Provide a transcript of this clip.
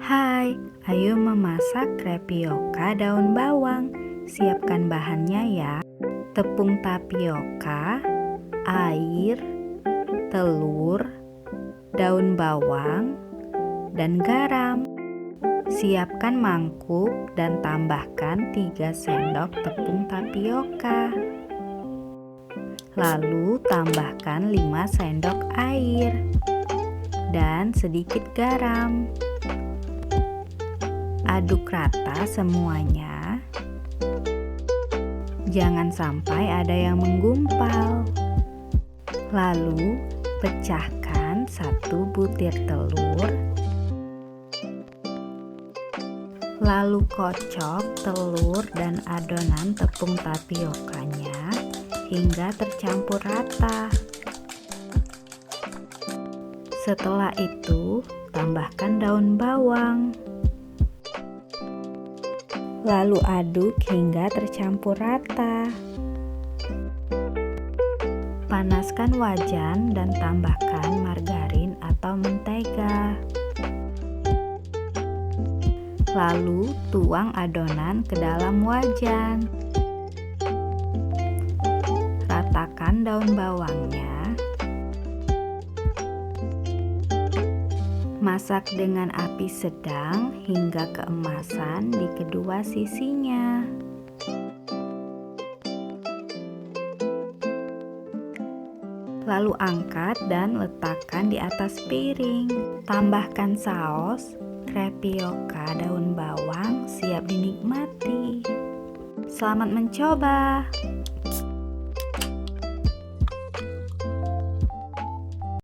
Hai, ayo memasak krepioka daun bawang. Siapkan bahannya ya. Tepung tapioka, air, telur, daun bawang, dan garam. Siapkan mangkuk dan tambahkan 3 sendok tepung tapioka. Lalu tambahkan 5 sendok air dan sedikit garam. Aduk rata semuanya. Jangan sampai ada yang menggumpal. Lalu pecahkan 1 butir telur. Lalu kocok telur dan adonan tepung tapiokanya hingga tercampur rata. Setelah itu, tambahkan daun bawang. Lalu aduk hingga tercampur rata. Panaskan wajan dan tambahkan margarin atau mentega. Lalu tuang adonan ke dalam wajan. Ratakan daun bawangnya. Masak dengan api sedang hingga keemasan di kedua sisinya. Lalu angkat dan letakkan di atas piring. Tambahkan saus, krepioka daun bawang siap dinikmati. Selamat mencoba!